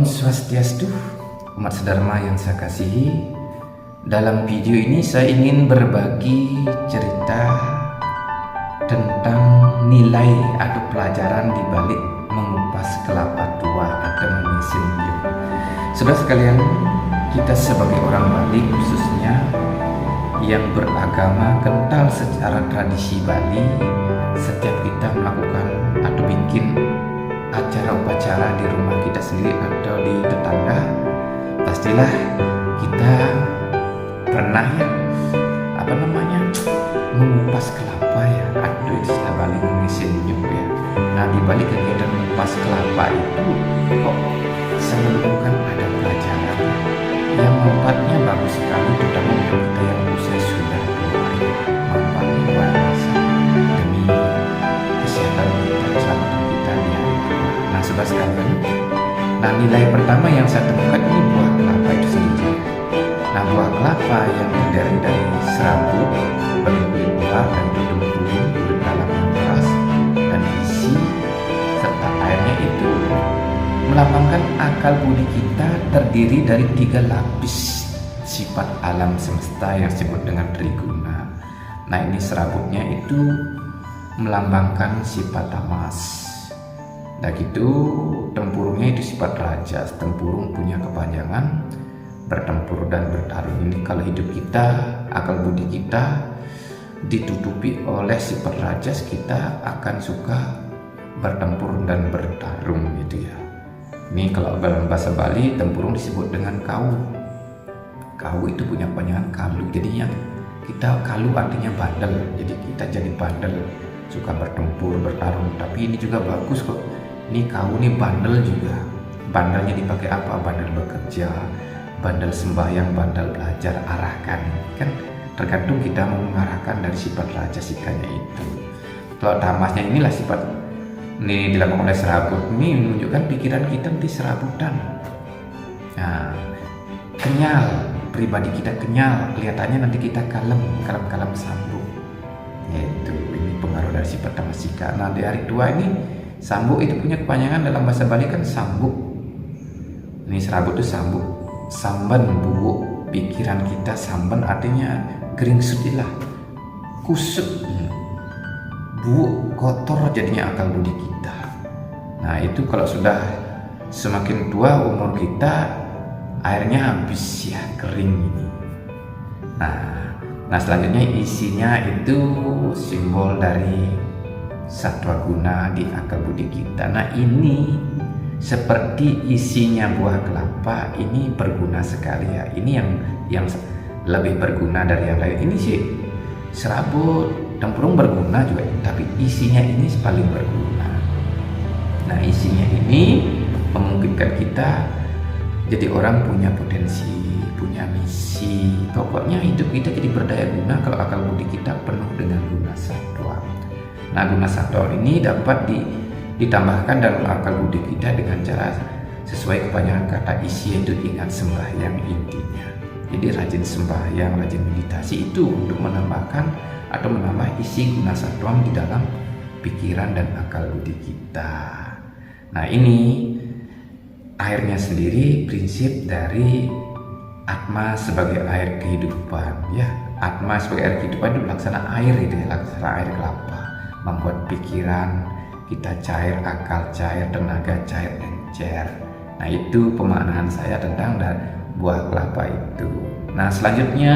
Om Swastiastu, umat sedharma yang saya kasihi. Dalam video ini saya ingin berbagi cerita tentang nilai atau pelajaran di balik mengupas kelapa tua atau menyinjau. Saudara sekalian, kita sebagai orang Bali khususnya yang beragama kental secara tradisi Bali, setiap kita melakukan atau bikin acara upacara di rumah kita sendiri atau di tetangga, pastilah kita pernah mengupas kelapa ya, atau istilah Bali mengisinnya ya. Nah, di balik kegiatan mengupas kelapa itu kok saya menemukan ada pelajaran yang manfaatnya bagus sekali, terutama untuk kita yang usia sudah tua ya. Manfaatnya luar biasa demi kesehatan kita, keselamatan kita di hari tua. Nah, saudara sekalian, nilai pertama yang saya temukan ini buah kelapa itu sendiri. Nah, buah kelapa yang terdiri dari serabut, kulit luar dan tempurung, kulit dalam yang keras, dan isi serta airnya itu melambangkan akal budi kita terdiri dari 3 lapis sifat alam semesta yang disebut dengan triguna. Nah, ini serabutnya itu melambangkan sifat tamas. Nah gitu, tempurungnya itu sifat raja. Tempurung punya kepanjangan, bertempur dan bertarung. Ini kalau hidup kita, akal budi kita ditutupi oleh sifat rajas, kita akan suka bertempur dan bertarung gitu ya. Ini kalau dalam bahasa Bali, tempurung disebut dengan kau. Kau itu punya kepanjangan kalu, jadinya kita kalu artinya bandel. Jadi kita jadi bandel, suka bertempur, bertarung. Tapi ini juga bagus kok. Ini kau ini bandel juga. Bandelnya dipakai apa? Bandel bekerja, bandel sembahyang, bandel belajar, arahkan. Kan tergantung kita mau mengarahkan dari sifat raja sikanya itu. Kalau tamasnya inilah sifat ini dilakukan oleh serabut, ini menunjukkan pikiran kita nanti serabutan. Nah, kenyal, pribadi kita kenyal, kelihatannya nanti kita kalem sambung. Itu ini pengaruh dari sifat tamasika. Nah, di hari tua ini sambuk itu punya kepanjangan dalam bahasa Bali kan sambuk. Ini serabut itu sambuk, samban bubuk pikiran kita. Samban artinya geringsutilah, kusut, bubuk kotor jadinya akal budi kita. Nah itu kalau sudah semakin tua umur kita, airnya habis ya, kering ini. Nah selanjutnya isinya itu simbol dari satwa guna di akal budi kita. Nah ini seperti isinya buah kelapa ini berguna sekali ya. Ini yang lebih berguna dari yang lain. Ini sih serabut, tempurung berguna juga, tapi isinya ini paling berguna. Nah isinya ini memungkinkan kita jadi orang punya potensi, punya misi. Pokoknya hidup kita jadi berdaya guna kalau akal budi kita penuh dengan guna satwa. Nah, guna satwa ini dapat ditambahkan dalam akal budi kita dengan cara sesuai kepanjangan kata isi, yaitu ingat sembahyang intinya. Jadi rajin sembahyang, rajin meditasi itu untuk menambahkan atau menambah isi guna satwa di dalam pikiran dan akal budi kita. Nah, ini airnya sendiri prinsip dari Atma sebagai air kehidupan ya. Atma sebagai air kehidupan itu laksana air itu ya, laksana air kelapa. Membuat pikiran kita cair, akal cair, tenaga cair, encer. Nah itu pemaknaan saya tentang buah kelapa itu. Nah selanjutnya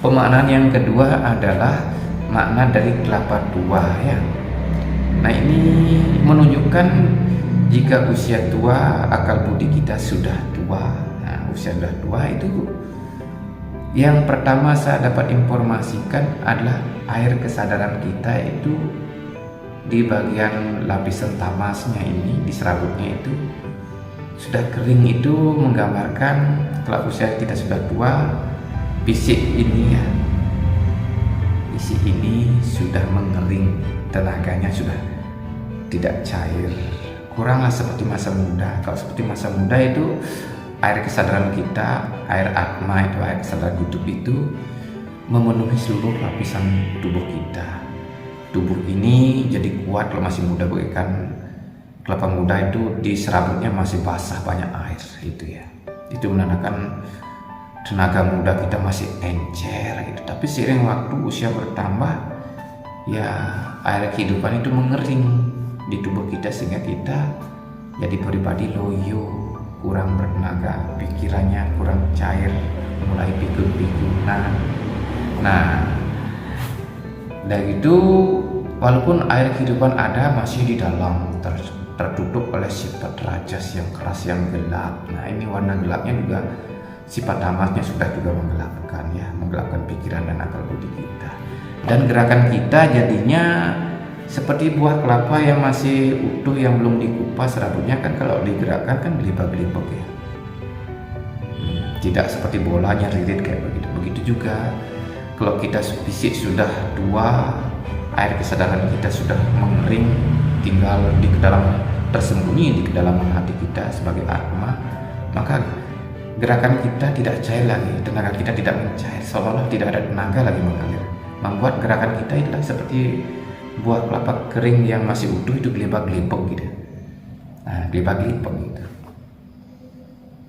pemaknaan yang kedua adalah makna dari kelapa tua ya. Nah ini menunjukkan jika usia tua, akal budi kita sudah tua. Nah usia sudah tua itu yang pertama saya dapat informasikan adalah air kesadaran kita itu di bagian lapisan tamasnya ini, di serabutnya itu sudah kering. Itu menggambarkan kalau usia kita sudah tua, fisik ini ya, isi ini sudah mengering, tenaganya sudah tidak cair, kuranglah seperti masa muda. Kalau seperti masa muda itu air kesadaran kita, air atma itu, air kesadaran hidup itu memenuhi seluruh lapisan tubuh kita. Tubuh ini jadi kuat kalau masih muda bagaikan kelapa muda itu di serabutnya masih basah banyak air itu ya. Itu menandakan tenaga muda kita masih encer gitu. Tapi seiring waktu usia bertambah ya air kehidupan itu mengering di tubuh kita sehingga kita jadi pribadi loyo, kurang bertenaga, pikirannya kurang cair, mulai pikun-pikunan. Nah, dari itu walaupun air kehidupan ada masih di dalam tertutup oleh sifat rajas yang keras yang gelap. Nah ini warna gelapnya juga sifat tamasnya sudah juga menggelapkan ya, menggelapkan pikiran dan akal budi kita. Dan gerakan kita jadinya seperti buah kelapa yang masih utuh yang belum dikupas rambutnya kan kalau digerakkan kan gelibak-gelibak ya. Tidak seperti bolanya ririt kayak begitu. Begitu juga kalau kita fisik sudah tua, air kesadaran kita sudah mengering, tinggal di dalam tersembunyi di kedalaman hati kita sebagai atma, maka gerakan kita tidak cair lagi, tenaga kita tidak mencair, seolah-olah tidak ada tenaga lagi mengalir, membuat gerakan kita itulah seperti buah kelapa kering yang masih utuh itu gelibak-gelibak gitu. Nah, gelibak-gelibak gitu.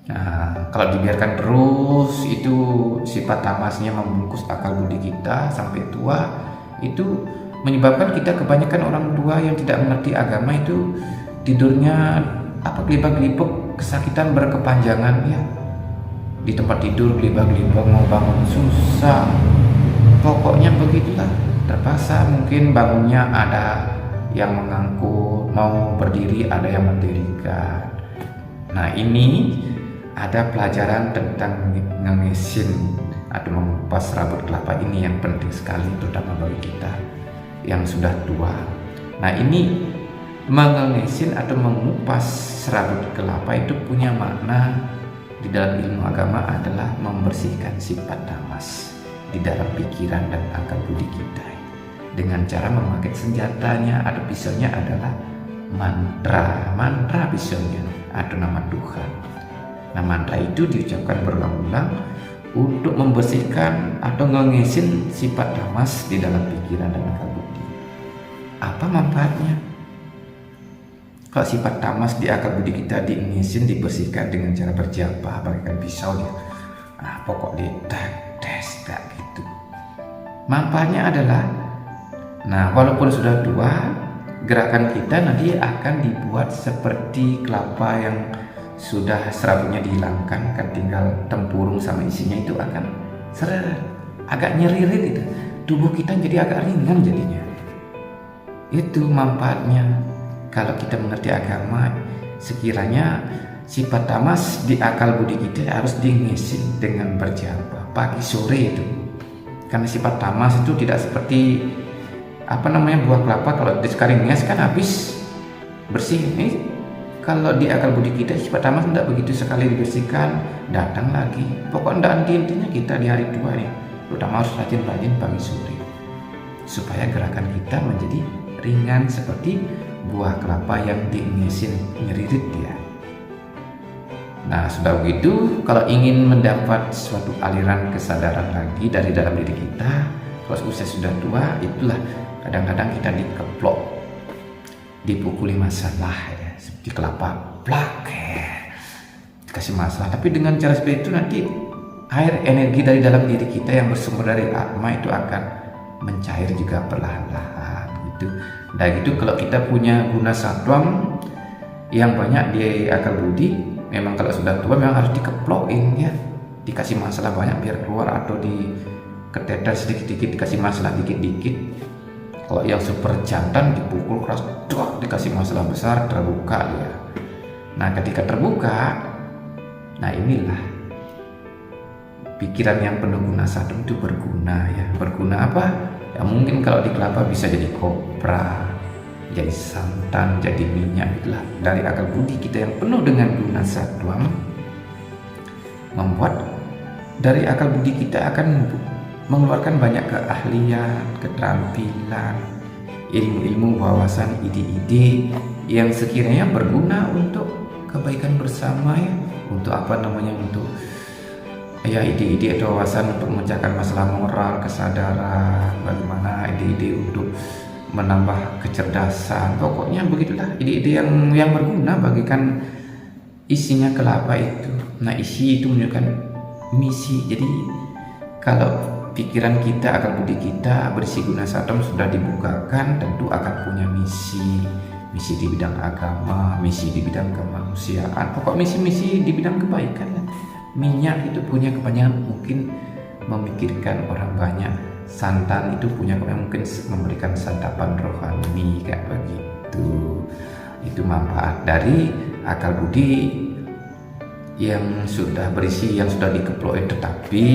Nah, kalau dibiarkan terus itu sifat tamasnya membungkus akal budi kita sampai tua, itu menyebabkan kita kebanyakan orang tua yang tidak mengerti agama itu tidurnya gelibak-gelibak, kesakitan berkepanjangan ya. Di tempat tidur gelibak-gelibak, mau bangun susah. Pokoknya begitulah, terpaksa mungkin bangunnya ada yang mengangkut, mau berdiri ada yang mendirikan. Nah ini ada pelajaran tentang ngemesin atau mengupas rambut kelapa ini yang penting sekali terutama bagi kita yang sudah tua. Nah ini mengemesin atau mengupas rambut kelapa itu punya makna di dalam ilmu agama adalah membersihkan sifat tamas di dalam pikiran dan akal budi kita dengan cara memakai senjatanya atau pisaunya adalah mantra pisaunya atau nama Tuhan. Nah mantra itu diucapkan berulang-ulang untuk membersihkan atau ngesin sifat tamas di dalam pikiran dan akal budi. Apa manfaatnya? Kalau sifat tamas di akal budi kita diingisin, dibersihkan dengan cara berjabah bagaikan pisau dia. Nah pokok dia tes tak gitu. Manfaatnya adalah, nah walaupun sudah tua, gerakan kita nanti akan dibuat seperti kelapa yang sudah serabutnya dihilangkan, kan tinggal tempurung sama isinya itu akan seret, agak nyeririt itu. Tubuh kita jadi agak ringan jadinya. Itu manfaatnya. Kalau kita mengerti agama, sekiranya sifat tamas di akal budi kita harus dingisin dengan berjabah pagi sore itu. Karena sifat tamas itu tidak seperti buah kelapa, kalau sekali nges kan habis bersih. Ini kalau di akal budi kita sifat tamas tidak begitu, sekali dibersihkan datang lagi. Pokoknya intinya kita di hari tua nih, terutama harus rajin-rajin pagi sore supaya gerakan kita menjadi ringan seperti buah kelapa yang diingesin, nyeririt dia. Nah sudah begitu, kalau ingin mendapat suatu aliran kesadaran lagi dari dalam diri kita, kalau usia sudah tua, itulah kadang-kadang kita dikeplok, dipukuli masalah ya, seperti kelapa plak dikasih masalah. Tapi dengan cara seperti itu nanti air energi dari dalam diri kita yang bersumber dari atma itu akan mencair juga perlahan-lahan gitu. Dan gitu kalau kita punya guna satwam yang banyak di akal budi, memang kalau sudah tua memang harus dikeplokin ya, dikasih masalah banyak biar keluar, atau diketeter sedikit-sedikit, dikasih masalah dikit-dikit. Kalau yang super jantan dipukul keras, dikasih masalah besar, terbuka ya. Nah ketika terbuka, nah inilah pikiran yang penuh guna satwam itu berguna ya. Berguna apa? Ya mungkin kalau di kelapa bisa jadi kopra, jadi santan, jadi minyak itulah. Dari akal budi kita yang penuh dengan guna satwam membuat dari akal budi kita akan mengeluarkan banyak keahlian, keterampilan, ilmu-ilmu, wawasan, ide-ide yang sekiranya berguna untuk kebaikan bersama ya, untuk untuk ya ide-ide atau wawasan untuk memecahkan masalah moral, kesadaran, bagaimana ide-ide untuk menambah kecerdasan. Pokoknya begitulah ide-ide yang berguna bagikan isinya kelapa itu. Nah, isi itu menunjukkan misi. Jadi kalau pikiran kita, akal budi kita berisi guna satam sudah dibukakan, tentu akan punya misi. Misi di bidang agama, misi di bidang kemanusiaan, pokok misi-misi di bidang kebaikan. Minyak itu punya kepanjangan mungkin memikirkan orang banyak. Santan itu punya kepanjangan mungkin memberikan santapan rohani, kayak begitu. Itu manfaat dari akal budi yang sudah berisi, yang sudah dikeploi. Tetapi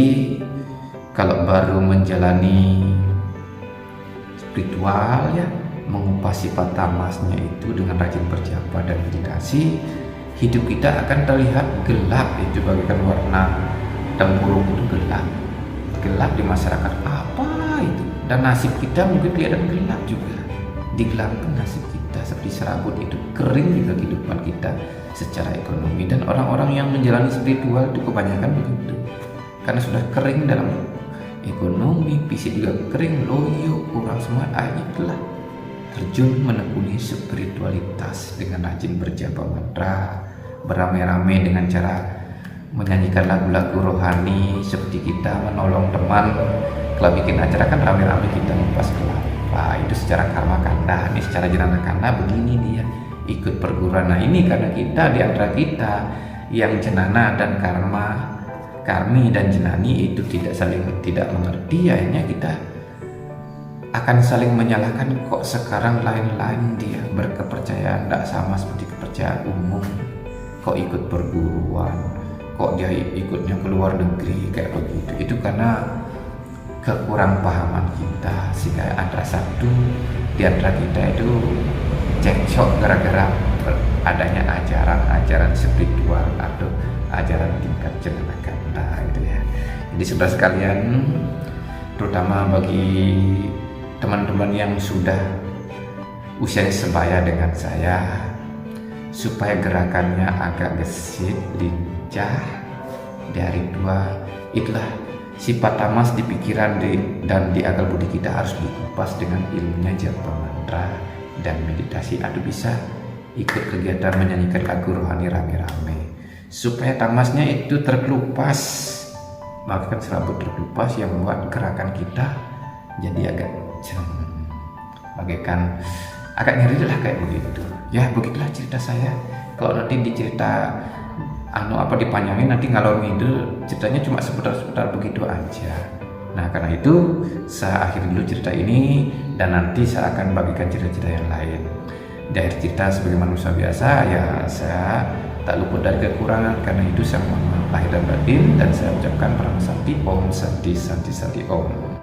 kalau baru menjalani spiritual ya, mengupas sifat tamasnya itu dengan rajin berjapa dan meditasi, hidup kita akan terlihat gelap. Itu bagaikan warna tempurung itu gelap di masyarakat apa itu, dan nasib kita mungkin kelihatan gelap juga, digelapkan nasib kita seperti serabut itu, kering juga kehidupan kita secara ekonomi. Dan orang-orang yang menjalani spiritual itu kebanyakan begitu, karena sudah kering dalam ekonomi, fisik juga kering, loyo, kurang semangat. Akhirnya itulah terjun menekuni spiritualitas dengan rajin berjapa mantra, beramai-ramai dengan cara menyanyikan lagu-lagu rohani, seperti kita menolong teman. Kalau bikin acara kan rame-rame kita ngupas kelapa, itu secara karma kanda. Ini secara jenana kanda begini dia ikut perguruan. Nah, ini karena kita di antara kita yang jenana dan karmi dan jenani itu tidak mengerti, akhirnya kita akan saling menyalahkan. Kok sekarang lain-lain dia berkepercayaan tidak sama seperti kepercayaan umum, kok ikut perguruan, kok dia ikutnya ke luar negeri kayak begitu. Itu karena kekurang pahaman kita, sehingga antara satu di antara kita itu cekcok gara-gara adanya ajaran spiritual atau ajaran tingkat jenana kanda itu ya. Jadi saudara sekalian, terutama bagi teman-teman yang sudah usia sebaya dengan saya, supaya gerakannya agak gesit, lincah dari dua, itulah sifat tamas di pikiran dan di akal budi kita harus dikupas dengan ilmunya japa mantra dan meditasi, atau bisa ikut kegiatan menyanyikan lagu rohani rame-rame, supaya tamasnya itu terkelupas, bahkan serabut terkelupas yang membuat gerakan kita jadi agak bagaikan agak nyeri lah kayak begitu ya. Begitulah cerita saya. Kalau nanti dicerita dipanjangin nanti ngalor ngidul, ceritanya cuma seputar-seputar begitu aja. Nah, karena itu saya akhiri dulu cerita ini, dan nanti saya akan bagikan cerita-cerita yang lain. Di akhir cerita sebagai manusia biasa ya, saya tak luput dari kekurangan. Karena itu saya mohon maaf lahir dan batin, dan saya ucapkan Param Santi, Om Santi Santi Santi Om.